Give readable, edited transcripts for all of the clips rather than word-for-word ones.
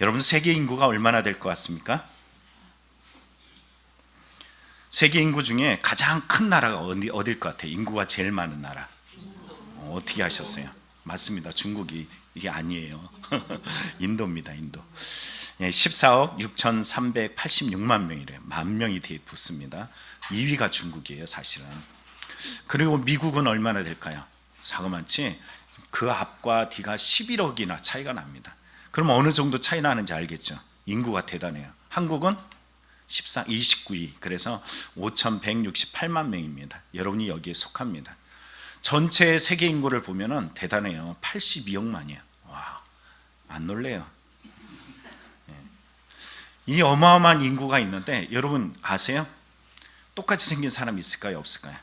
여러분, 세계 인구가 얼마나 될 것 같습니까? 세계 인구 중에 가장 큰 나라가 어딜 것 같아요? 인구가 제일 많은 나라. 어떻게 하셨어요? 맞습니다. 중국이 이게 아니에요. 인도입니다. 인도. 14억 6,386만 명이래요. 만 명이 뒤에 붙습니다. 2위가 중국이에요, 사실은. 그리고 미국은 얼마나 될까요? 사고만치 그 앞과 뒤가 11억이나 차이가 납니다. 그럼 어느 정도 차이 나는지 알겠죠? 인구가 대단해요. 한국은 29위, 그래서 5,168만 명입니다. 여러분이 여기에 속합니다. 전체 세계 인구를 보면은 대단해요. 82억만이에요. 와, 안 놀래요. 이 어마어마한 인구가 있는데 여러분 아세요? 똑같이 생긴 사람이 있을까요? 없을까요?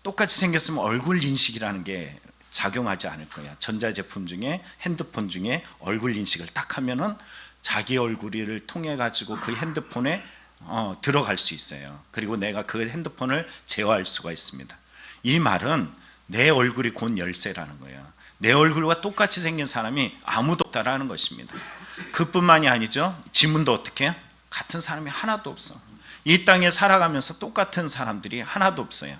똑같이 생겼으면 얼굴 인식이라는 게 작용하지 않을 거야. 전자제품 중에, 핸드폰 중에 얼굴 인식을 딱 하면은 자기 얼굴을 통해 가지고 그 핸드폰에 들어갈 수 있어요. 그리고 내가 그 핸드폰을 제어할 수가 있습니다. 이 말은 내 얼굴이 곧 열쇠라는 거예요. 내 얼굴과 똑같이 생긴 사람이 아무도 없다라는 것입니다. 그뿐만이 아니죠. 지문도 어떻게 해요? 같은 사람이 하나도 없어. 이 땅에 살아가면서 똑같은 사람들이 하나도 없어요.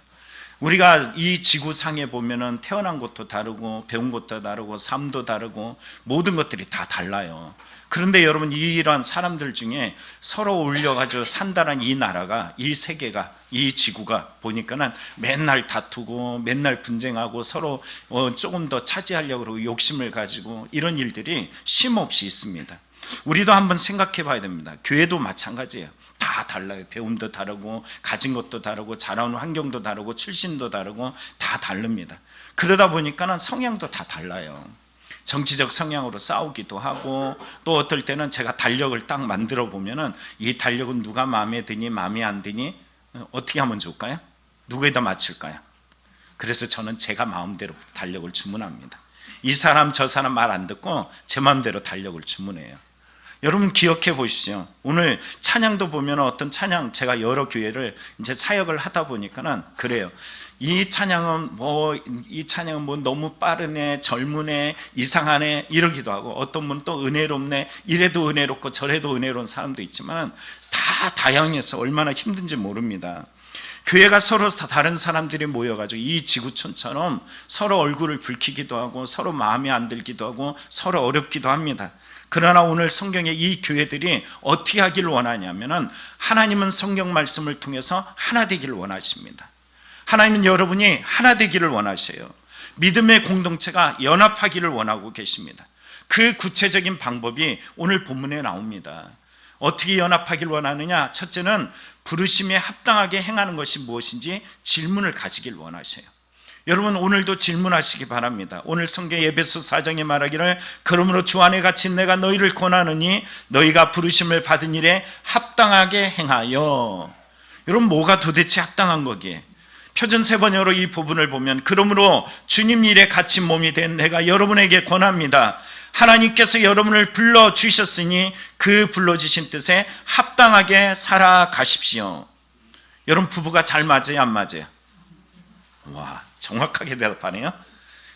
우리가 이 지구상에 보면은 태어난 것도 다르고 배운 것도 다르고 삶도 다르고 모든 것들이 다 달라요. 그런데 여러분, 이러한 사람들 중에 서로 어울려가지고 산다는 이 나라가, 이 세계가, 이 지구가 보니까는 맨날 다투고 맨날 분쟁하고 서로 조금 더 차지하려고 그러고 욕심을 가지고 이런 일들이 쉼없이 있습니다. 우리도 한번 생각해 봐야 됩니다. 교회도 마찬가지예요. 다 달라요. 배움도 다르고 가진 것도 다르고 자라온 환경도 다르고 출신도 다르고 다 다릅니다. 그러다 보니까는 성향도 다 달라요. 정치적 성향으로 싸우기도 하고, 또 어떨 때는 제가 달력을 딱 만들어 보면은 이 달력은 누가 마음에 드니 마음에 안 드니 어떻게 하면 좋을까요? 누구에다 맞출까요? 그래서 저는 제가 마음대로 달력을 주문합니다. 이 사람 저 사람 말 안 듣고 제 마음대로 달력을 주문해요. 여러분 기억해 보십시오. 오늘 찬양도 보면 어떤 찬양, 제가 여러 교회를 이제 사역을 하다 보니까는 그래요. 이 찬양은 뭐 너무 빠르네, 젊으네, 이상하네 이러기도 하고, 어떤 분은 또 은혜롭네, 이래도 은혜롭고 저래도 은혜로운 사람도 있지만 다 다양해서 얼마나 힘든지 모릅니다. 교회가 서로 다 다른 사람들이 모여가지고 이 지구촌처럼 서로 얼굴을 붉히기도 하고 서로 마음에 안 들기도 하고 서로 어렵기도 합니다. 그러나 오늘 성경에 이 교회들이 어떻게 하기를 원하냐면은, 하나님은 성경 말씀을 통해서 하나 되기를 원하십니다. 하나님은 여러분이 하나 되기를 원하셔요. 믿음의 공동체가 연합하기를 원하고 계십니다. 그 구체적인 방법이 오늘 본문에 나옵니다. 어떻게 연합하기를 원하느냐? 첫째는 부르심에 합당하게 행하는 것이 무엇인지 질문을 가지길 원하셔요. 여러분 오늘도 질문하시기 바랍니다. 오늘 성경 에베소 4장에 말하기를, 그러므로 주 안에 갇힌 내가 너희를 권하느니 너희가 부르심을 받은 일에 합당하게 행하여. 여러분 뭐가 도대체 합당한 거기에? 표준 세번역으로 이 부분을 보면, 그러므로 주님 일에 갇힌 몸이 된 내가 여러분에게 권합니다. 하나님께서 여러분을 불러주셨으니 그 불러주신 뜻에 합당하게 살아가십시오. 여러분 부부가 잘 맞아요, 안 맞아요? 와, 정확하게 대답하네요.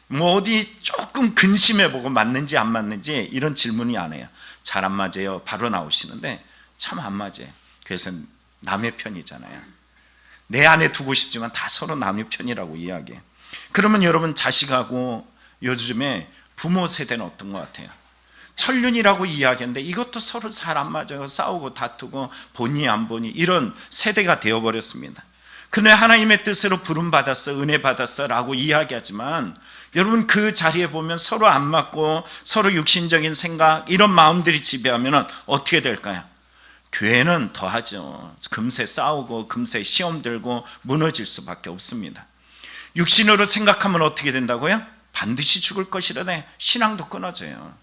뭐 어디 조금 근심해보고 맞는지 안 맞는지 이런 질문이 안 해요. 잘 안 맞아요 바로 나오시는데 참 안 맞아요. 그래서 남의 편이잖아요. 내 안에 두고 싶지만 다 서로 남의 편이라고 이야기해. 그러면 여러분 자식하고 요즘에 부모 세대는 어떤 것 같아요? 천륜이라고 이야기하는데 이것도 서로 잘 안 맞아요. 싸우고 다투고 보니 안 보니 이런 세대가 되어버렸습니다. 그래 하나님의 뜻으로 부름받았어, 은혜 받았어 라고 이야기하지만, 여러분 그 자리에 보면 서로 안 맞고 서로 육신적인 생각 이런 마음들이 지배하면 어떻게 될까요? 교회는 더하죠. 금세 싸우고 금세 시험 들고 무너질 수밖에 없습니다. 육신으로 생각하면 어떻게 된다고요? 반드시 죽을 것이라네. 신앙도 끊어져요.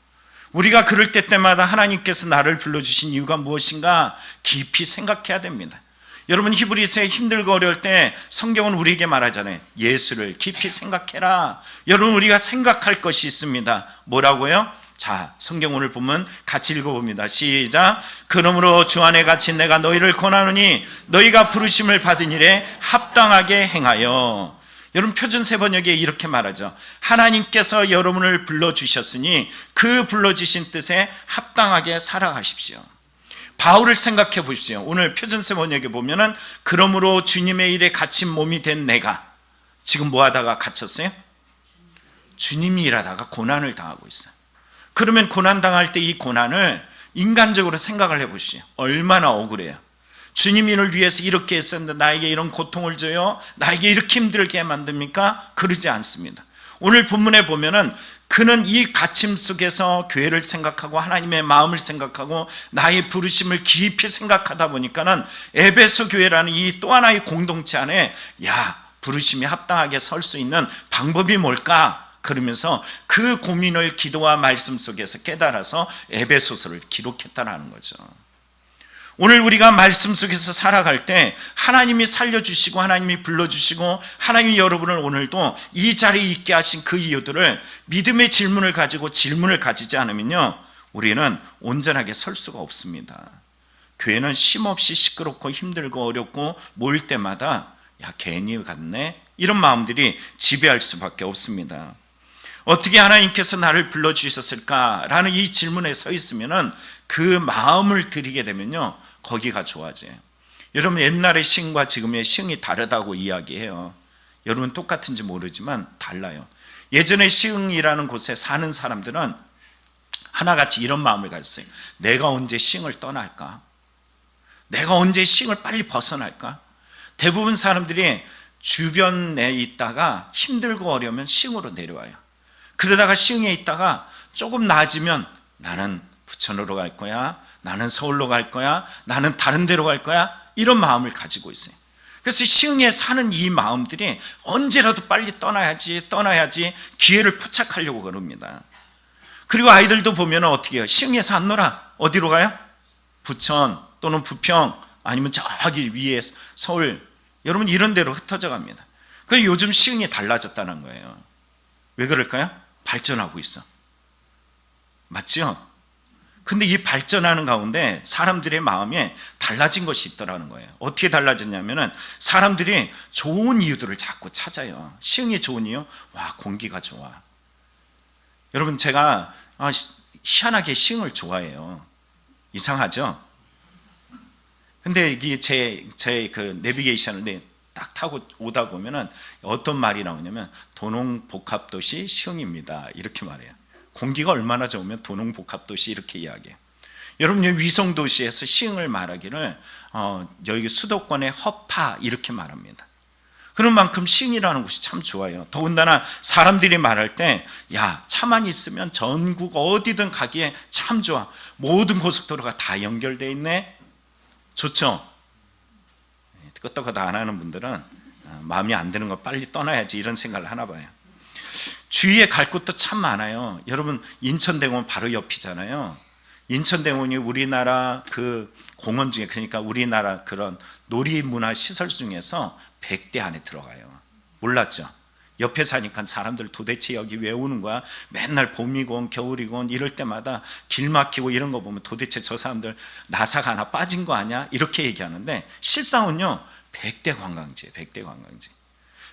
우리가 그럴 때마다 하나님께서 나를 불러주신 이유가 무엇인가 깊이 생각해야 됩니다. 여러분 히브리서에 힘들고 어려울 때 성경은 우리에게 말하잖아요. 예수를 깊이 생각해라. 여러분 우리가 생각할 것이 있습니다. 뭐라고요? 자, 성경 오늘 보면 같이 읽어봅니다. 시작. 그러므로 주 안에 갇힌 내가 너희를 권하노니 너희가 부르심을 받은 일에 합당하게 행하여. 여러분 표준 세번역에 이렇게 말하죠. 하나님께서 여러분을 불러주셨으니 그 불러주신 뜻에 합당하게 살아가십시오. 바울을 생각해 보십시오. 오늘 표준 세번역에 보면은 그러므로 주님의 일에 갇힌 몸이 된 내가 지금 뭐 하다가 갇혔어요? 주님이 일하다가 고난을 당하고 있어요. 그러면 고난 당할 때 이 고난을 인간적으로 생각을 해 보십시오. 얼마나 억울해요. 주님이 이를 위해서 이렇게 했었는데 나에게 이런 고통을 줘요? 나에게 이렇게 힘들게 만듭니까? 그러지 않습니다. 오늘 본문에 보면은 그는 이 갇힘 속에서 교회를 생각하고 하나님의 마음을 생각하고 나의 부르심을 깊이 생각하다 보니까는 에베소 교회라는 이 또 하나의 공동체 안에 부르심이 합당하게 설 수 있는 방법이 뭘까? 그러면서 그 고민을 기도와 말씀 속에서 깨달아서 에베소서를 기록했다는 거죠. 오늘 우리가 말씀 속에서 살아갈 때 하나님이 살려주시고 하나님이 불러주시고 하나님이 여러분을 오늘도 이 자리에 있게 하신 그 이유들을 믿음의 질문을 가지고 질문을 가지지 않으면요 우리는 온전하게 설 수가 없습니다. 교회는 쉼없이 시끄럽고 힘들고 어렵고 모일 때마다 괜히 갔네 이런 마음들이 지배할 수밖에 없습니다. 어떻게 하나님께서 나를 불러주셨을까라는 이 질문에 서 있으면은 그 마음을 드리게 되면요 거기가 좋아져요. 여러분 옛날의 시흥과 지금의 시흥이 다르다고 이야기해요. 여러분 똑같은지 모르지만 달라요. 예전에 시흥이라는 곳에 사는 사람들은 하나같이 이런 마음을 가졌어요. 내가 언제 시흥을 떠날까? 내가 언제 시흥을 빨리 벗어날까? 대부분 사람들이 주변에 있다가 힘들고 어려우면 시흥으로 내려와요. 그러다가 시흥에 있다가 조금 나아지면 나는 부천으로 갈 거야, 나는 서울로 갈 거야, 나는 다른 데로 갈 거야 이런 마음을 가지고 있어요. 그래서 시흥에 사는 이 마음들이 언제라도 빨리 떠나야지 기회를 포착하려고 그럽니다. 그리고 아이들도 보면 어떻게 해요? 시흥에서 안 놀아. 어디로 가요? 부천 또는 부평 아니면 저기 위에 서울 여러분 이런 데로 흩어져 갑니다. 그래서 요즘 시흥이 달라졌다는 거예요. 왜 그럴까요? 발전하고 있어. 맞죠? 근데 이 발전하는 가운데 사람들의 마음에 달라진 것이 있더라는 거예요. 어떻게 달라졌냐면은 사람들이 좋은 이유들을 자꾸 찾아요. 시흥이 좋은 이유? 공기가 좋아. 여러분 제가 희한하게 시흥을 좋아해요. 이상하죠? 근데 이게 제 그 내비게이션을 딱 타고 오다 보면은 어떤 말이 나오냐면 도농복합도시 시흥입니다. 이렇게 말해요. 공기가 얼마나 좋으면 도농복합도시 이렇게 이야기해요. 여러분 위성도시에서 시흥을 말하기를 여기 수도권의 허파 이렇게 말합니다. 그런 만큼 시흥이라는 곳이 참 좋아요. 더군다나 사람들이 말할 때 차만 있으면 전국 어디든 가기에 참 좋아. 모든 고속도로가 다 연결되어 있네. 좋죠? 끄떡끄떡 안 하는 분들은 마음이 안 드는 거 빨리 떠나야지 이런 생각을 하나 봐요. 주위에 갈 곳도 참 많아요. 여러분 인천대공원 바로 옆이잖아요. 인천대공원이 우리나라 그 공원 중에 그러니까 우리나라 그런 놀이문화 시설 중에서 100대 안에 들어가요. 몰랐죠? 옆에 사니까 사람들 도대체 여기 왜 오는 거야? 맨날 봄이건 겨울이건 이럴 때마다 길 막히고 이런 거 보면 도대체 저 사람들 나사가 하나 빠진 거 아니야? 이렇게 얘기하는데 실상은요 100대 관광지예요. 100대 관광지.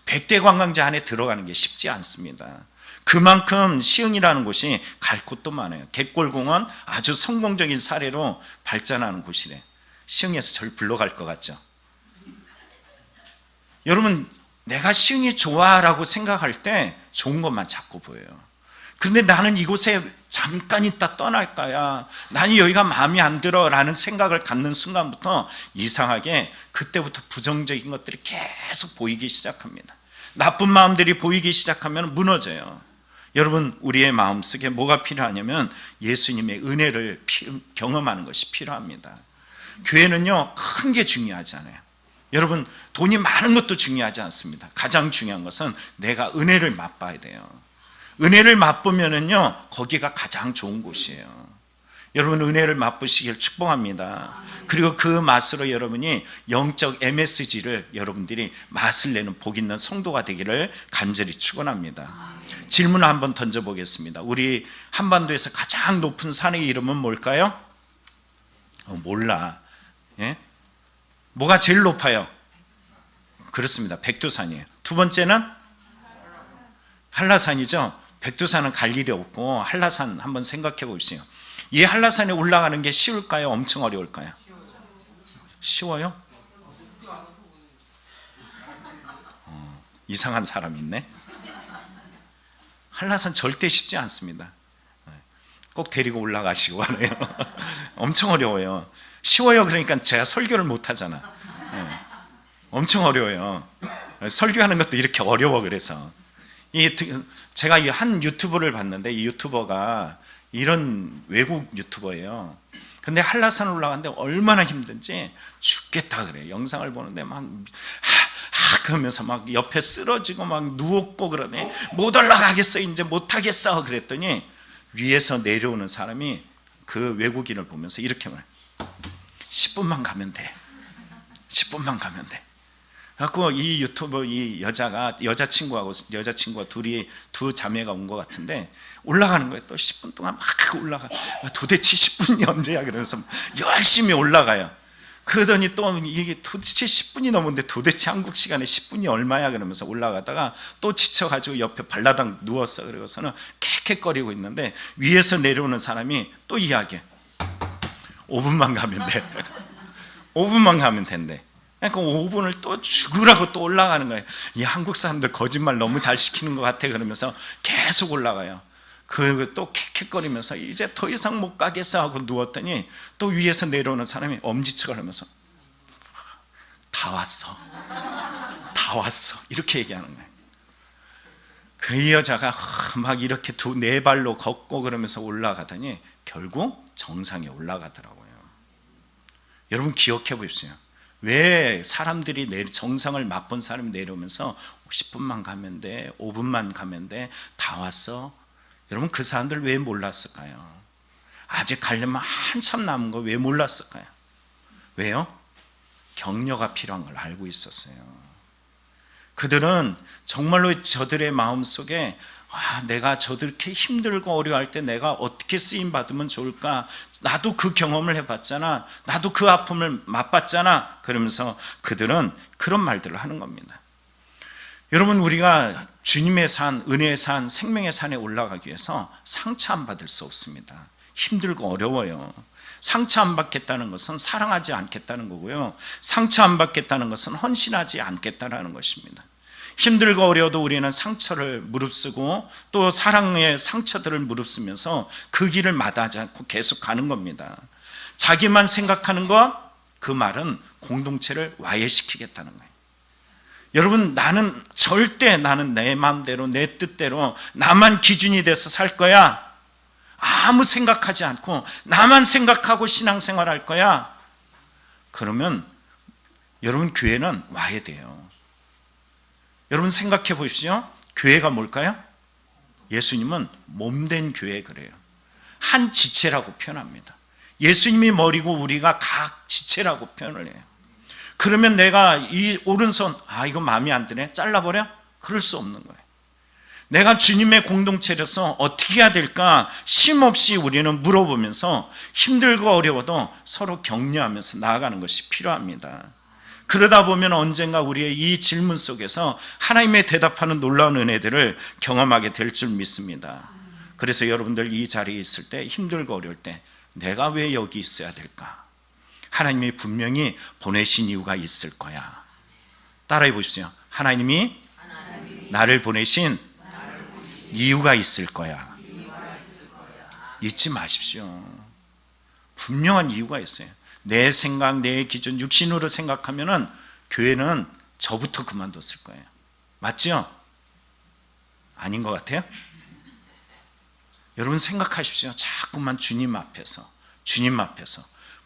100대 관광지 안에 들어가는 게 쉽지 않습니다. 그만큼 시흥이라는 곳이 갈 곳도 많아요. 갯골공원 아주 성공적인 사례로 발전하는 곳이래. 시흥에서 저를 불러갈 것 같죠? 여러분 내가 시흥이 좋아라고 생각할 때 좋은 것만 자꾸 보여요. 그런데 나는 이곳에 잠깐 있다 떠날 거야. 나는 여기가 마음에 안 들어 라는 생각을 갖는 순간부터 이상하게 그때부터 부정적인 것들이 계속 보이기 시작합니다. 나쁜 마음들이 보이기 시작하면 무너져요. 여러분 우리의 마음속에 뭐가 필요하냐면 예수님의 은혜를 경험하는 것이 필요합니다. 교회는요 큰 게 중요하지 않아요. 여러분 돈이 많은 것도 중요하지 않습니다. 가장 중요한 것은 내가 은혜를 맛봐야 돼요. 은혜를 맛보면은요 거기가 가장 좋은 곳이에요. 여러분 은혜를 맛보시길 축복합니다. 그리고 그 맛으로 여러분이 영적 MSG를 여러분들이 맛을 내는 복 있는 성도가 되기를 간절히 축원합니다. 질문을 한번 던져보겠습니다. 우리 한반도에서 가장 높은 산의 이름은 뭘까요? 몰라. 예? 뭐가 제일 높아요? 그렇습니다. 백두산이에요. 두 번째는 한라산이죠. 백두산은 갈 일이 없고 한라산 한번 생각해 보십시오. 이 한라산에 올라가는 게 쉬울까요? 엄청 어려울까요? 쉬워요? 이상한 사람 있네. 한라산 절대 쉽지 않습니다. 꼭 데리고 올라가시고 하네요. 엄청 어려워요. 쉬워요 그러니까 제가 설교를 못 하잖아. 엄청 어려워요. 설교하는 것도 이렇게 어려워. 그래서 제가 한 유튜브를 봤는데 이 유튜버가 이런 외국 유튜버예요. 근데 한라산 올라가는데 얼마나 힘든지 죽겠다 그래요. 영상을 보는데 막 그러면서 막 옆에 쓰러지고 막 누웠고 그러네. 못 올라가겠어, 이제 못 하겠어. 그랬더니 위에서 내려오는 사람이 그 외국인을 보면서 이렇게 말해. 10분만 가면 돼. 10분만 가면 돼. 그래갖고 이 유튜버 이 여자친구가 둘이 두 자매가 온 것 같은데 올라가는 거예요. 또 10분 동안 막 올라가. 도대체 10분이 언제야? 그러면서 열심히 올라가요. 그러더니 또 이게 도대체 10분이 넘었는데 도대체 한국 시간에 10분이 얼마야? 그러면서 올라가다가 또 지쳐가지고 옆에 발라당 누웠어. 그러고서는 캑캑거리고 있는데 위에서 내려오는 사람이 또 이야기해. 5분만 가면 돼. 5분만 가면 된대. 그러니까 5분을 또 죽으라고 또 올라가는 거예요. 이 한국 사람들 거짓말 너무 잘 시키는 것 같아. 그러면서 계속 올라가요. 그 또 캑캑거리면서 이제 더 이상 못 가겠어 하고 누웠더니 또 위에서 내려오는 사람이 엄지척을 하면서 다 왔어. 다 왔어. 이렇게 얘기하는 거예요. 그 여자가 막 이렇게 네 발로 걷고 그러면서 올라가더니 결국 정상에 올라가더라고요. 여러분 기억해 보십시오. 왜 사람들이 정상을 맛본 사람이 내려오면서 10분만 가면 돼, 5분만 가면 돼, 다 왔어? 여러분 그 사람들 왜 몰랐을까요? 아직 가려면 한참 남은 거 왜 몰랐을까요? 왜요? 격려가 필요한 걸 알고 있었어요. 그들은 정말로 저들의 마음속에 내가 저렇게 힘들고 어려워할 때 내가 어떻게 쓰임 받으면 좋을까? 나도 그 경험을 해봤잖아. 나도 그 아픔을 맛봤잖아. 그러면서 그들은 그런 말들을 하는 겁니다. 여러분 우리가 주님의 산, 은혜의 산, 생명의 산에 올라가기 위해서 상처 안 받을 수 없습니다. 힘들고 어려워요. 상처 안 받겠다는 것은 사랑하지 않겠다는 거고요. 상처 안 받겠다는 것은 헌신하지 않겠다는 것입니다. 힘들고 어려워도 우리는 상처를 무릅쓰고 또 사랑의 상처들을 무릅쓰면서 그 길을 마다하지 않고 계속 가는 겁니다. 자기만 생각하는 것, 그 말은 공동체를 와해시키겠다는 거예요. 여러분 나는 절대 나는 내 마음대로 내 뜻대로 나만 기준이 돼서 살 거야. 아무 생각하지 않고 나만 생각하고 신앙생활 할 거야. 그러면 여러분 교회는 와야 돼요. 여러분 생각해 보십시오. 교회가 뭘까요? 예수님은 몸된 교회 그래요. 한 지체라고 표현합니다. 예수님이 머리고 우리가 각 지체라고 표현을 해요. 그러면 내가 이 오른손 이거 마음에 안 드네 잘라버려? 그럴 수 없는 거예요. 내가 주님의 공동체로서 어떻게 해야 될까 쉼없이 우리는 물어보면서 힘들고 어려워도 서로 격려하면서 나아가는 것이 필요합니다. 그러다 보면 언젠가 우리의 이 질문 속에서 하나님의 대답하는 놀라운 은혜들을 경험하게 될 줄 믿습니다. 그래서 여러분들 이 자리에 있을 때 힘들고 어려울 때 내가 왜 여기 있어야 될까? 하나님이 분명히 보내신 이유가 있을 거야. 따라해 보십시오. 하나님이 나를 보내신 이유가 있을 거야. 잊지 마십시오. 분명한 이유가 있어요. 내 생각, 내 기준, 육신으로 생각하면은 교회는 저부터 그만뒀을 거예요. 맞죠? 아닌 것 같아요? 여러분 생각하십시오. 자꾸만 주님 앞에서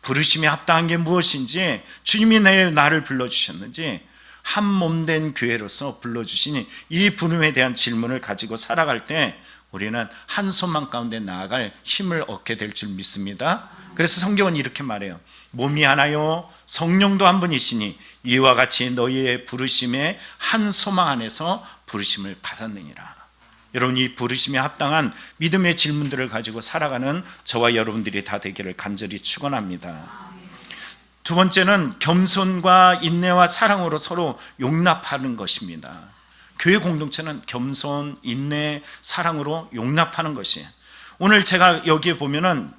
부르심에 합당한 게 무엇인지, 주님이 나를 불러주셨는지, 한 몸된 교회로서 불러주시니 이 부름에 대한 질문을 가지고 살아갈 때 우리는 한 소망 가운데 나아갈 힘을 얻게 될 줄 믿습니다. 그래서 성경은 이렇게 말해요. 몸이 하나요 성령도 한 분이시니 이와 같이 너희의 부르심에 한 소망 안에서 부르심을 받았느니라. 여러분 이 부르심에 합당한 믿음의 질문들을 가지고 살아가는 저와 여러분들이 다 되기를 간절히 축원합니다. 두 번째는 겸손과 인내와 사랑으로 서로 용납하는 것입니다. 교회 공동체는 겸손, 인내, 사랑으로 용납하는 것이에요. 오늘 제가 여기에 보면은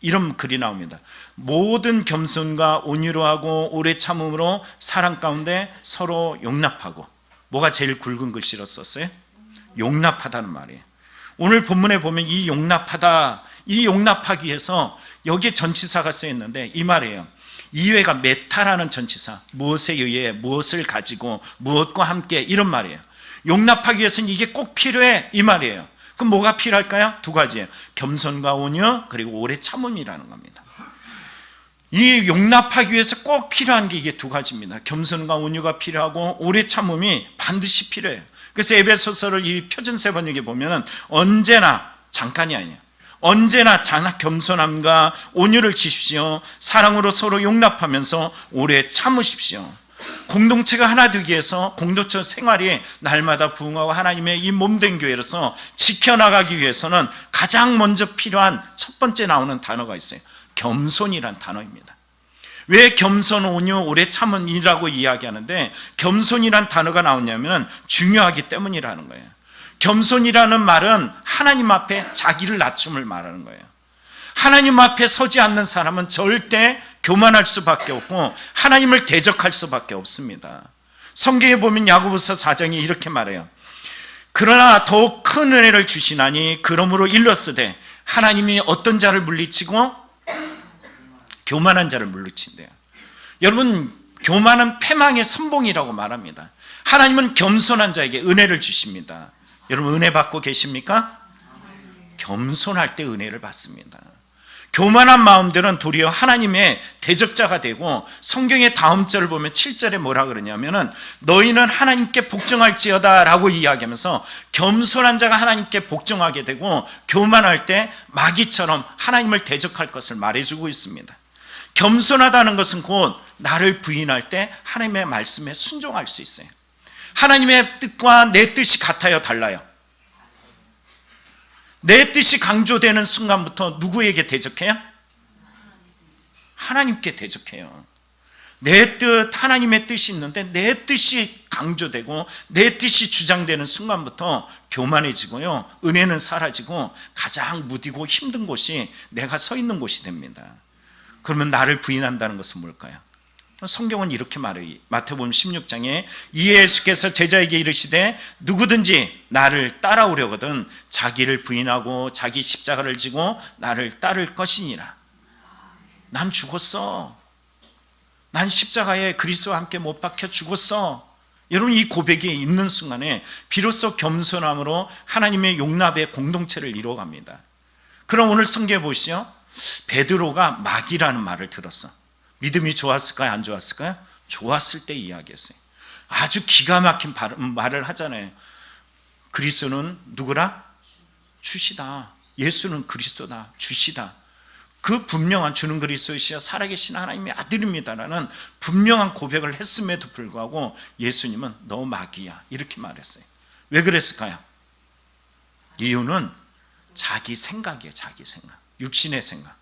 이런 글이 나옵니다. 모든 겸손과 온유로 하고 오래 참음으로 사랑 가운데 서로 용납하고. 뭐가 제일 굵은 글씨로 썼어요? 용납하다는 말이에요. 오늘 본문에 보면 이 용납하다, 이 용납하기 위해서 여기에 전치사가 쓰여 있는데 이 말이에요. 이외가 메타라는 전치사, 무엇에 의해, 무엇을 가지고, 무엇과 함께, 이런 말이에요. 용납하기 위해서는 이게 꼭 필요해, 이 말이에요. 그럼 뭐가 필요할까요? 두 가지예요. 겸손과 온유, 그리고 오래 참음이라는 겁니다. 이 용납하기 위해서 꼭 필요한 게 이게 두 가지입니다. 겸손과 온유가 필요하고 오래 참음이 반드시 필요해요. 그래서 에베소서를 이 표준세 번역에 보면은 언제나, 잠깐이 아니에요, 언제나 겸손함과 온유를 지십시오. 사랑으로 서로 용납하면서 오래 참으십시오. 공동체가 하나 되기 위해서, 공동체 생활이 날마다 부흥하고 하나님의 이 몸된 교회로서 지켜나가기 위해서는 가장 먼저 필요한 첫 번째 나오는 단어가 있어요. 겸손이란 단어입니다. 왜 겸손, 온유, 오래 참음이라고 이야기하는데 겸손이란 단어가 나오냐면 중요하기 때문이라는 거예요. 겸손이라는 말은 하나님 앞에 자기를 낮춤을 말하는 거예요. 하나님 앞에 서지 않는 사람은 절대 교만할 수밖에 없고 하나님을 대적할 수밖에 없습니다. 성경에 보면 야고보서 4장에 이렇게 말해요. 그러나 더욱 큰 은혜를 주시나니 그러므로 일렀으되 하나님이 어떤 자를 물리치고 교만한 자를 물리친대요. 여러분, 교만은 패망의 선봉이라고 말합니다. 하나님은 겸손한 자에게 은혜를 주십니다. 여러분, 은혜 받고 계십니까? 겸손할 때 은혜를 받습니다. 교만한 마음들은 도리어 하나님의 대적자가 되고, 성경의 다음 절을 보면 7절에 뭐라 그러냐면은 너희는 하나님께 복종할지어다 라고 이야기하면서 겸손한 자가 하나님께 복종하게 되고, 교만할 때 마귀처럼 하나님을 대적할 것을 말해주고 있습니다. 겸손하다는 것은 곧 나를 부인할 때 하나님의 말씀에 순종할 수 있어요. 하나님의 뜻과 내 뜻이 같아요, 달라요? 내 뜻이 강조되는 순간부터 누구에게 대적해요? 하나님께 대적해요. 내 뜻, 하나님의 뜻이 있는데 내 뜻이 강조되고 내 뜻이 주장되는 순간부터 교만해지고요, 은혜는 사라지고 가장 무디고 힘든 곳이 내가 서 있는 곳이 됩니다. 그러면 나를 부인한다는 것은 뭘까요? 성경은 이렇게 말해요. 마태복음 16장에 이에 예수께서 제자에게 이르시되 누구든지 나를 따라오려거든 자기를 부인하고 자기 십자가를 지고 나를 따를 것이니라. 난 죽었어. 난 십자가에 그리스도와 함께 못 박혀 죽었어. 여러분, 이 고백이 있는 순간에 비로소 겸손함으로 하나님의 용납의 공동체를 이루어갑니다. 그럼 오늘 성경에 보시죠. 베드로가 마귀라는 말을 들었어. 믿음이 좋았을까요? 안 좋았을까요? 좋았을 때 이야기했어요. 아주 기가 막힌 말을 하잖아요. 그리스도는 누구라? 주시다. 예수는 그리스도다. 주시다. 그 분명한, 주는 그리스도이시여 살아계신 하나님의 아들입니다라는 분명한 고백을 했음에도 불구하고 예수님은 너 마귀야 이렇게 말했어요. 왜 그랬을까요? 이유는 자기 생각이에요. 자기 생각, 육신의 생각.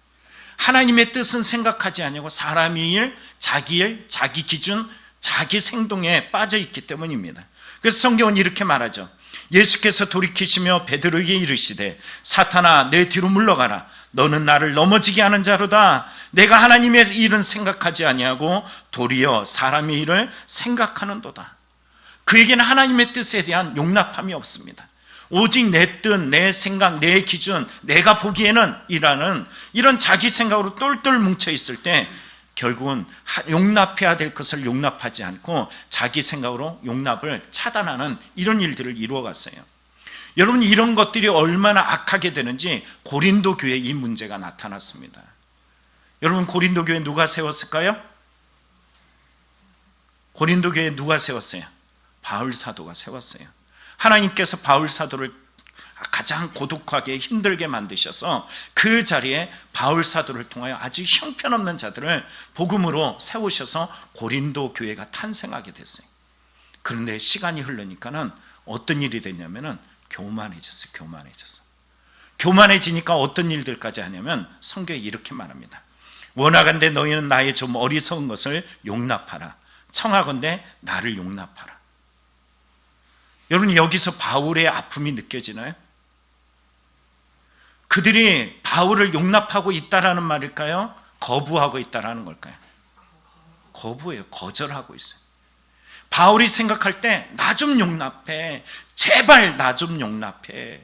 하나님의 뜻은 생각하지 아니하고 사람의 일, 자기 기준, 자기 생동에 빠져 있기 때문입니다. 그래서 성경은 이렇게 말하죠. 예수께서 돌이키시며 베드로에게 이르시되 사탄아 내 뒤로 물러가라. 너는 나를 넘어지게 하는 자로다. 내가 하나님의 일은 생각하지 아니하고 도리어 사람의 일을 생각하는도다. 그에게는 하나님의 뜻에 대한 용납함이 없습니다. 오직 내 뜻, 내 생각, 내 기준, 내가 보기에는 이라는 이런 자기 생각으로 똘똘 뭉쳐 있을 때 결국은 용납해야 될 것을 용납하지 않고 자기 생각으로 용납을 차단하는 이런 일들을 이루어갔어요. 여러분, 이런 것들이 얼마나 악하게 되는지 고린도 교회에 이 문제가 나타났습니다. 여러분, 고린도 교회 누가 세웠을까요? 고린도 교회 누가 세웠어요? 바울 사도가 세웠어요. 하나님께서 바울 사도를 가장 고독하게 힘들게 만드셔서 그 자리에 바울 사도를 통하여 아주 형편없는 자들을 복음으로 세우셔서 고린도 교회가 탄생하게 됐어요. 그런데 시간이 흐르니까는 어떤 일이 됐냐면은 교만해졌어요. 교만해지니까 어떤 일들까지 하냐면 성경에 이렇게 말합니다. 원하건대 너희는 나의 좀 어리석은 것을 용납하라. 청하건대 나를 용납하라. 여러분, 여기서 바울의 아픔이 느껴지나요? 그들이 바울을 용납하고 있다라는 말일까요? 거부하고 있다라는 걸까요? 거부해요. 거절하고 있어요. 바울이 생각할 때 나 좀 용납해. 제발 나 좀 용납해.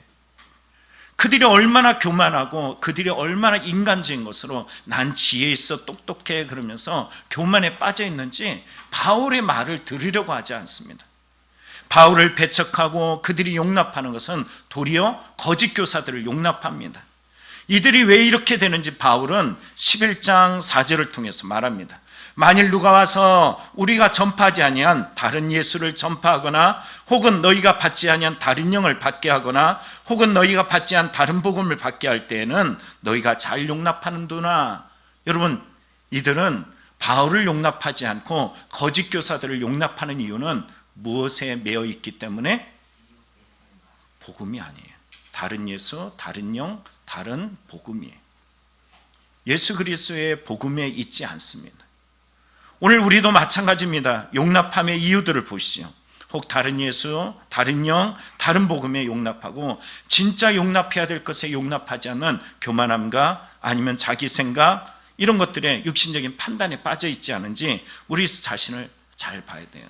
그들이 얼마나 교만하고 그들이 얼마나 인간적인 것으로 난 지혜 있어 똑똑해 그러면서 교만에 빠져 있는지 바울의 말을 들으려고 하지 않습니다. 바울을 배척하고 그들이 용납하는 것은 도리어 거짓 교사들을 용납합니다. 이들이 왜 이렇게 되는지 바울은 11장 4절을 통해서 말합니다. 만일 누가 와서 우리가 전파하지 아니한 다른 예수를 전파하거나 혹은 너희가 받지 아니한 다른 영을 받게 하거나 혹은 너희가 받지 않은 다른 복음을 받게 할 때에는 너희가 잘 용납하는도나. 여러분, 이들은 바울을 용납하지 않고 거짓 교사들을 용납하는 이유는 무엇에 매여 있기 때문에? 복음이 아니에요. 다른 예수, 다른 영, 다른 복음이에요. 예수 그리스도의 복음에 있지 않습니다. 오늘 우리도 마찬가지입니다. 용납함의 이유들을 보시죠. 혹 다른 예수, 다른 영, 다른 복음에 용납하고 진짜 용납해야 될 것에 용납하지 않는 교만함과 아니면 자기 생각, 이런 것들에 육신적인 판단에 빠져 있지 않은지 우리 자신을 잘 봐야 돼요.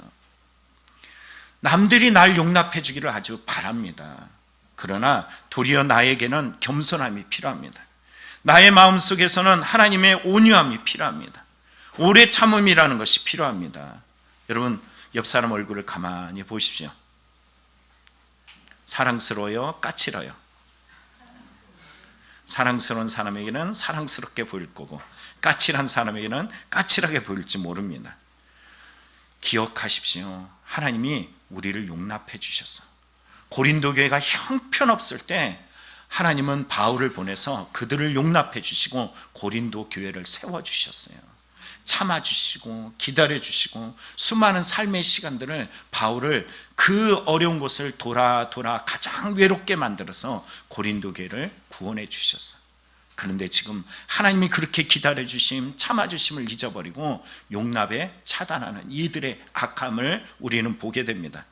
남들이 날 용납해 주기를 아주 바랍니다. 그러나 도리어 나에게는 겸손함이 필요합니다. 나의 마음속에서는 하나님의 온유함이 필요합니다. 오래 참음이라는 것이 필요합니다. 여러분, 옆 사람 얼굴을 가만히 보십시오. 사랑스러워요? 까칠해요? 사랑스러운 사람에게는 사랑스럽게 보일 거고 까칠한 사람에게는 까칠하게 보일지 모릅니다. 기억하십시오. 하나님이 우리를 용납해 주셨어. 고린도 교회가 형편없을 때 하나님은 바울을 보내서 그들을 용납해 주시고 고린도 교회를 세워주셨어요. 참아주시고 기다려주시고 수많은 삶의 시간들을 바울을 그 어려운 곳을 돌아 가장 외롭게 만들어서 고린도 교회를 구원해 주셨어요. 그런데 지금 하나님이 그렇게 기다려주심, 참아주심을 잊어버리고 용납에 차단하는 이들의 악함을 우리는 보게 됩니다.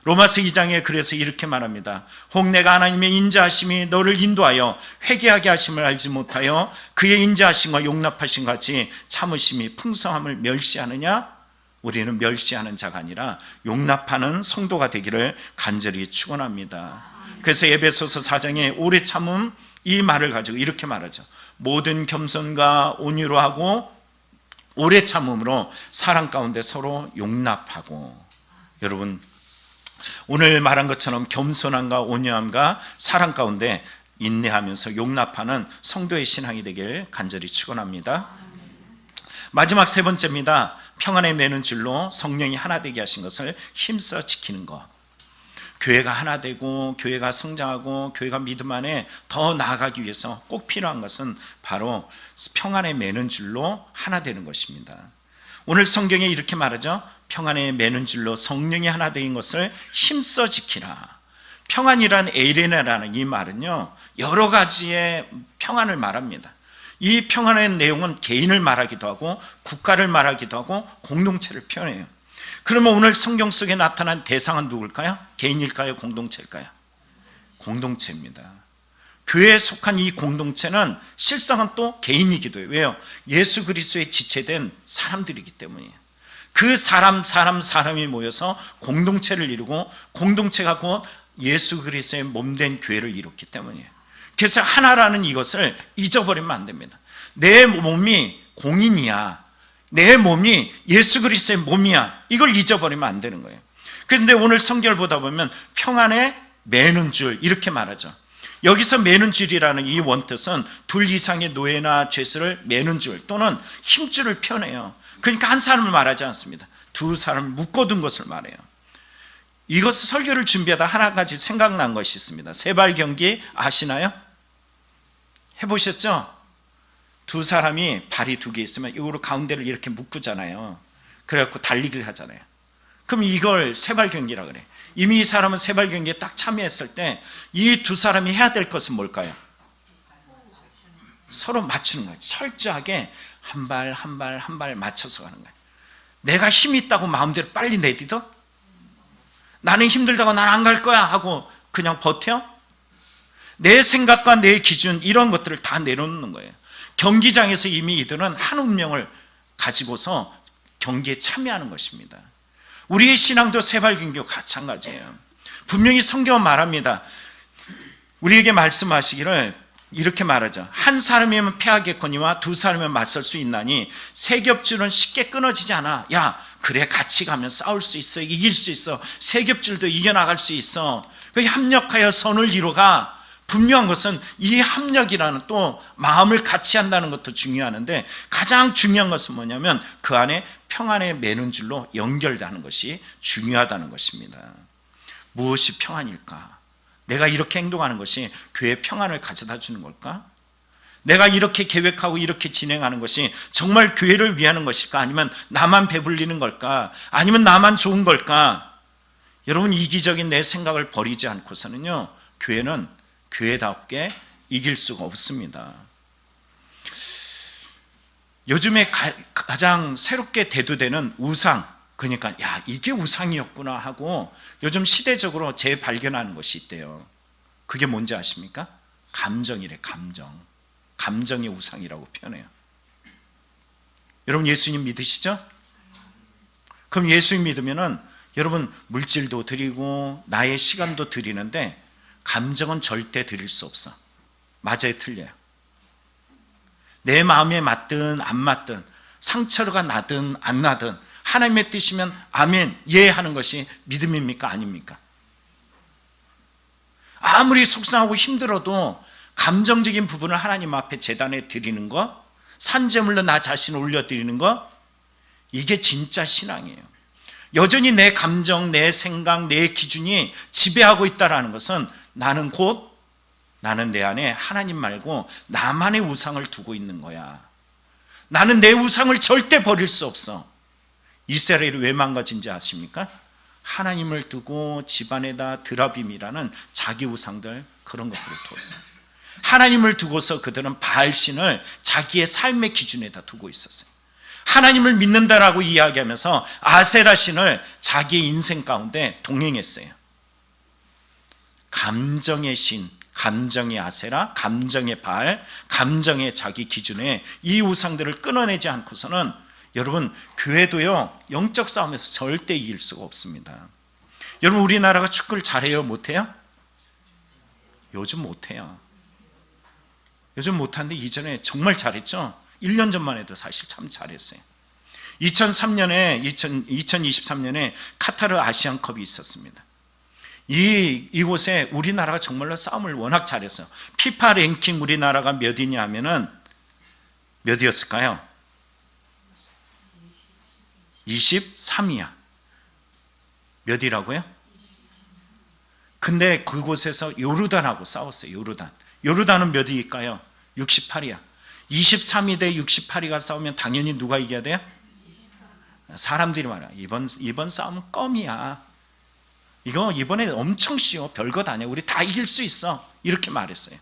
로마서 2장에 그래서 이렇게 말합니다. 혹 내가 하나님의 인자하심이 너를 인도하여 회개하게 하심을 알지 못하여 그의 인자하심과 용납하심 같이 참으심이 풍성함을 멸시하느냐? 우리는 멸시하는 자가 아니라 용납하는 성도가 되기를 간절히 축원합니다. 그래서 에베소서 4장에 오래 참음, 이 말을 가지고 이렇게 말하죠. 모든 겸손과 온유로 하고 오래 참음으로 사랑 가운데 서로 용납하고. 여러분, 오늘 말한 것처럼 겸손함과 온유함과 사랑 가운데 인내하면서 용납하는 성도의 신앙이 되길 간절히 축원합니다. 마지막 세 번째입니다. 평안에 매는 줄로 성령이 하나 되게 하신 것을 힘써 지키는 것. 교회가 하나 되고 교회가 성장하고 교회가 믿음 안에 더 나아가기 위해서 꼭 필요한 것은 바로 평안에 매는 줄로 하나 되는 것입니다. 오늘 성경에 이렇게 말하죠. 평안에 매는 줄로 성령이 하나 되는 것을 힘써 지키라. 평안이란 에이레네라는 이 말은요, 여러 가지의 평안을 말합니다. 이 평안의 내용은 개인을 말하기도 하고 국가를 말하기도 하고 공동체를 표현해요. 그러면 오늘 성경 속에 나타난 대상은 누굴까요? 개인일까요? 공동체일까요? 공동체입니다. 교회에 속한 이 공동체는 실상은 또 개인이기도 해요. 왜요? 예수 그리스도의 지체된 사람들이기 때문이에요. 그 사람이 모여서 공동체를 이루고 공동체가 곧 예수 그리스도의 몸된 교회를 이뤘기 때문이에요. 그래서 하나라는 이것을 잊어버리면 안 됩니다. 내 몸이 공인이야. 내 몸이 예수 그리스도의 몸이야. 이걸 잊어버리면 안 되는 거예요. 그런데 오늘 성경을 보다 보면 평안에 매는 줄 이렇게 말하죠. 여기서 매는 줄이라는 이 원뜻은 둘 이상의 노예나 죄수를 매는 줄 또는 힘줄을 표현해요. 그러니까 한 사람을 말하지 않습니다. 두 사람을 묶어둔 것을 말해요. 이것을 설교를 준비하다 하나 가지 생각난 것이 있습니다. 세발 경기 아시나요? 해보셨죠? 두 사람이 발이 두 개 있으면 이거로 가운데를 이렇게 묶잖아요. 그래갖고 달리기를 하잖아요. 그럼 이걸 세발 경기라고 그래요. 이미 이 사람은 세발 경기에 딱 참여했을 때 이 두 사람이 해야 될 것은 뭘까요? 서로 맞추는 거예요. 철저하게 한 발 한 발 한 발 맞춰서 가는 거예요. 내가 힘이 있다고 마음대로 빨리 내딛어? 나는 힘들다고 난 안 갈 거야 하고 그냥 버텨? 내 생각과 내 기준 이런 것들을 다 내려놓는 거예요. 경기장에서 이미 이들은 한 운명을 가지고서 경기에 참여하는 것입니다. 우리의 신앙도 새발경기와 마찬가지예요. 분명히 성경은 말합니다. 우리에게 말씀하시기를 이렇게 말하죠. 한 사람이면 패하겠거니와 두 사람이면 맞설 수 있나니 세 겹줄은 쉽게 끊어지지 않아. 야, 그래 같이 가면 싸울 수 있어. 이길 수 있어. 세 겹줄도 이겨나갈 수 있어. 그 협력하여 선을 이루가. 분명한 것은 이 합력이라는 또 마음을 같이 한다는 것도 중요하는데 가장 중요한 것은 뭐냐면 그 안에 평안에 매는 줄로 연결되는 것이 중요하다는 것입니다. 무엇이 평안일까? 내가 이렇게 행동하는 것이 교회에 평안을 가져다 주는 걸까? 내가 이렇게 계획하고 이렇게 진행하는 것이 정말 교회를 위하는 것일까? 아니면 나만 배불리는 걸까? 아니면 나만 좋은 걸까? 여러분, 이기적인 내 생각을 버리지 않고서는요, 교회는 교회답게 이길 수가 없습니다. 요즘에 가장 새롭게 대두되는 우상, 그러니까 야, 이게 우상이었구나 하고 요즘 시대적으로 재발견하는 것이 있대요. 그게 뭔지 아십니까? 감정이래. 감정의 우상이라고 표현해요. 여러분, 예수님 믿으시죠? 그럼 예수님 믿으면은 여러분 물질도 드리고 나의 시간도 드리는데 감정은 절대 드릴 수 없어. 맞아요, 틀려요? 내 마음에 맞든 안 맞든, 상처가 나든 안 나든 하나님의 뜻이면 아멘, 예 하는 것이 믿음입니까? 아닙니까? 아무리 속상하고 힘들어도 감정적인 부분을 하나님 앞에 제단에 드리는 것, 산재물로 나 자신을 올려드리는 것, 이게 진짜 신앙이에요. 여전히 내 감정, 내 생각, 내 기준이 지배하고 있다는 것은 나는 내 안에 하나님 말고 나만의 우상을 두고 있는 거야. 나는 내 우상을 절대 버릴 수 없어. 이스라엘이 왜 망가진지 아십니까? 하나님을 두고 집안에다 드라빔이라는 자기 우상들, 그런 것들을 뒀어요. 하나님을 두고서 그들은 바알신을 자기의 삶의 기준에다 두고 있었어요. 하나님을 믿는다라고 이야기하면서 아세라신을 자기의 인생 가운데 동행했어요. 감정의 신, 감정의 아세라, 감정의 바알, 감정의 자기 기준에 이 우상들을 끊어내지 않고서는 여러분, 교회도요, 영적 싸움에서 절대 이길 수가 없습니다. 여러분, 우리나라가 축구를 잘해요? 못해요? 요즘 못해요. 요즘 못하는데 이전에 정말 잘했죠? 1년 전만 해도 사실 참 잘했어요. 2023년에 카타르 아시안컵이 있었습니다. 이곳에 우리나라가 정말로 싸움을 워낙 잘했어요. 피파 랭킹 우리나라가 몇이냐 하면은 몇이었을까요? 23위야. 몇이라고요? 근데 그곳에서 요르단하고 싸웠어요. 요르단은 몇위일까요? 68이야. 23위 대 68위가 싸우면 당연히 누가 이겨야 돼요? 사람들이 말해요. 이번 싸움은 껌이야. 이거 이번에 엄청 쉬워. 별것 아니야. 우리 다 이길 수 있어. 이렇게 말했어요.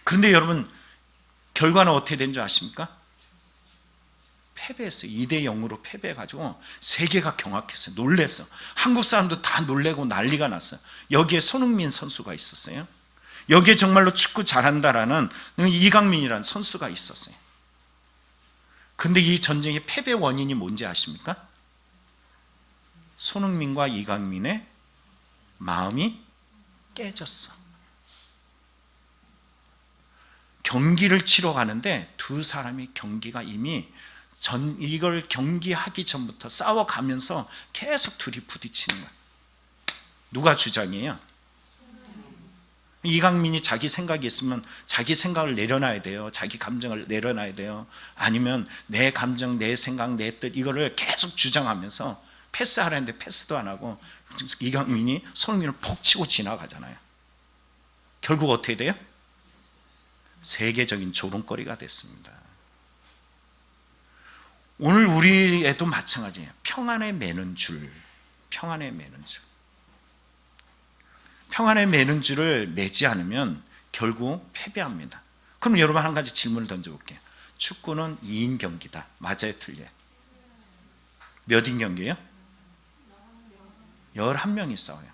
그런데 여러분, 결과는 어떻게 된 줄 아십니까? 패배했어요. 2대0으로 패배해가지고 세계가 경악했어요. 놀랬어. 한국 사람도 다 놀래고 난리가 났어요. 여기에 손흥민 선수가 있었어요. 여기에 정말로 축구 잘한다라는 이강민이라는 선수가 있었어요. 근데 이 전쟁의 패배 원인이 뭔지 아십니까? 손흥민과 이강민의 마음이 깨졌어. 경기를 치러 가는데 두 사람이 경기가 이미 이걸 경기하기 전부터 싸워가면서 계속 둘이 부딪히는 거야. 누가 주장이에요? 이강민이 자기 생각이 있으면 자기 생각을 내려놔야 돼요. 자기 감정을 내려놔야 돼요. 아니면 내 감정, 내 생각, 내 뜻 이거를 계속 주장하면서 패스하라는데 패스도 안 하고 이강민이 손흥민을 폭 치고 지나가잖아요. 결국 어떻게 돼요? 세계적인 조롱거리가 됐습니다. 오늘 우리에도 마찬가지예요. 평안에 매는 줄. 평안에 매는 줄을 매지 않으면 결국 패배합니다. 그럼 여러분 한 가지 질문을 던져볼게요. 축구는 2인 경기다. 맞아요, 틀려요? 몇인 경기예요? 11명이 싸워요.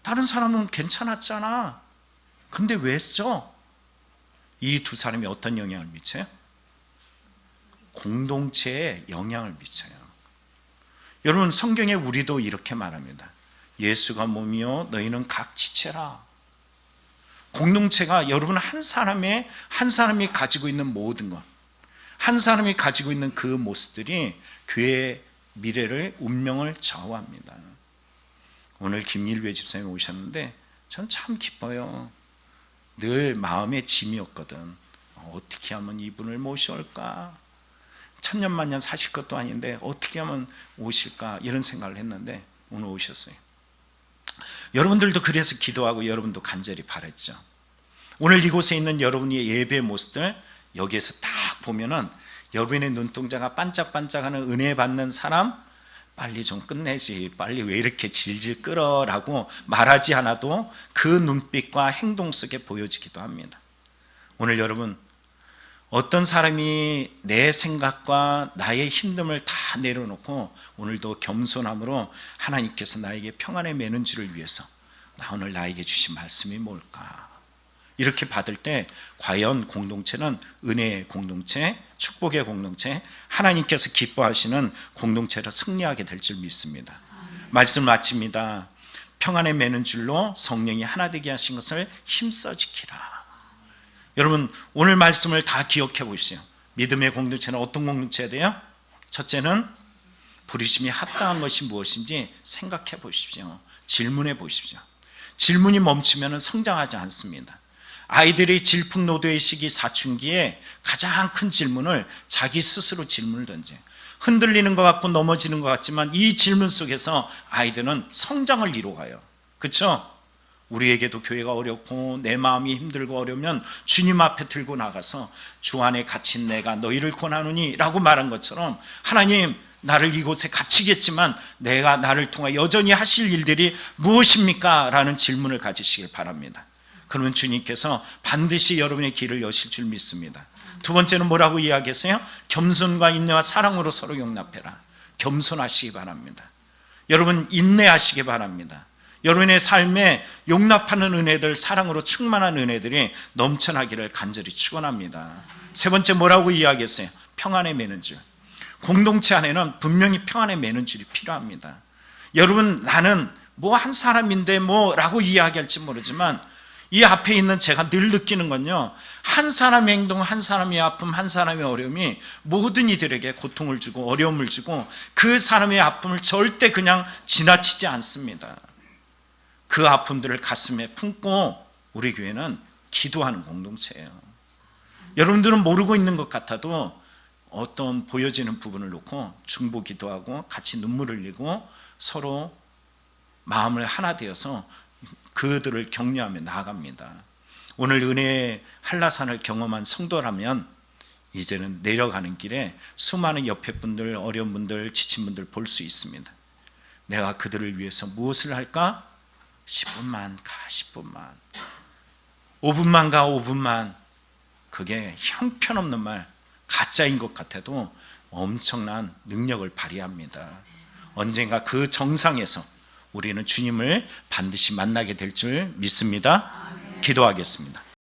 다른 사람은 괜찮았잖아. 근데 왜 써? 이 두 사람이 어떤 영향을 미쳐요? 공동체에 영향을 미쳐요. 여러분, 성경에 우리도 이렇게 말합니다. 예수가 몸이요 너희는 각 지체라. 공동체가 여러분 한 사람이 가지고 있는 모든 것, 한 사람이 가지고 있는 그 모습들이 교회의 미래를, 운명을 좌우합니다. 오늘 김일배 집사님 오셨는데 전 참 기뻐요. 늘 마음의 짐이었거든. 어떻게 하면 이분을 모셔올까? 천년만년 사실 것도 아닌데 어떻게 하면 오실까? 이런 생각을 했는데 오늘 오셨어요. 여러분들도 그래서 기도하고 여러분도 간절히 바랬죠. 오늘 이곳에 있는 여러분의 예배의 모습들 여기에서 딱 보면은 여러분의 눈동자가 반짝반짝하는 은혜 받는 사람, 빨리 좀 끝내지, 빨리 왜 이렇게 질질 끌어 라고 말하지 않아도 그 눈빛과 행동 속에 보여지기도 합니다. 오늘 여러분, 어떤 사람이 내 생각과 나의 힘듦을 다 내려놓고 오늘도 겸손함으로 하나님께서 나에게 평안의 매는 줄을 위해서 오늘 나에게 주신 말씀이 뭘까? 이렇게 받을 때 과연 공동체는 은혜의 공동체, 축복의 공동체, 하나님께서 기뻐하시는 공동체로 승리하게 될 줄 믿습니다. 말씀 마칩니다. 평안의 매는 줄로 성령이 하나 되게 하신 것을 힘써 지키라. 여러분, 오늘 말씀을 다 기억해 보시죠. 믿음의 공동체는 어떤 공동체가 돼요? 첫째는 부르심이 합당한 것이 무엇인지 생각해 보십시오. 질문해 보십시오. 질문이 멈추면 성장하지 않습니다. 아이들이 질풍노도의 시기 사춘기에 가장 큰 질문을 자기 스스로 질문을 던져요. 흔들리는 것 같고 넘어지는 것 같지만 이 질문 속에서 아이들은 성장을 이루어가요. 그렇죠? 우리에게도 교회가 어렵고 내 마음이 힘들고 어려우면 주님 앞에 들고 나가서 주 안에 갇힌 내가 너희를 권하노니 라고 말한 것처럼 하나님, 나를 이곳에 갇히겠지만 내가 나를 통해 여전히 하실 일들이 무엇입니까? 라는 질문을 가지시길 바랍니다. 그러면 주님께서 반드시 여러분의 길을 여실 줄 믿습니다. 두 번째는 뭐라고 이야기했어요? 겸손과 인내와 사랑으로 서로 용납해라. 겸손하시기 바랍니다. 여러분, 인내하시기 바랍니다. 여러분의 삶에 용납하는 은혜들, 사랑으로 충만한 은혜들이 넘쳐나기를 간절히 축원합니다. 세 번째 뭐라고 이야기했어요? 평안의 매는 줄. 공동체 안에는 분명히 평안의 매는 줄이 필요합니다. 여러분, 나는 뭐 한 사람인데 뭐라고 이야기할지 모르지만 이 앞에 있는 제가 늘 느끼는 건요, 한 사람의 행동, 한 사람의 아픔, 한 사람의 어려움이 모든 이들에게 고통을 주고 어려움을 주고 그 사람의 아픔을 절대 그냥 지나치지 않습니다. 그 아픔들을 가슴에 품고 우리 교회는 기도하는 공동체예요. 여러분들은 모르고 있는 것 같아도 어떤 보여지는 부분을 놓고 중보 기도하고 같이 눈물을 흘리고 서로 마음을 하나 되어서 그들을 격려하며 나아갑니다. 오늘 은혜의 한라산을 경험한 성도라면 이제는 내려가는 길에 수많은 옆에 분들, 어려운 분들, 지친 분들 볼 수 있습니다. 내가 그들을 위해서 무엇을 할까? 10분만 가, 10분만. 5분만 가, 5분만. 그게 형편없는 말, 가짜인 것 같아도 엄청난 능력을 발휘합니다. 언젠가 그 정상에서 우리는 주님을 반드시 만나게 될 줄 믿습니다. 기도하겠습니다.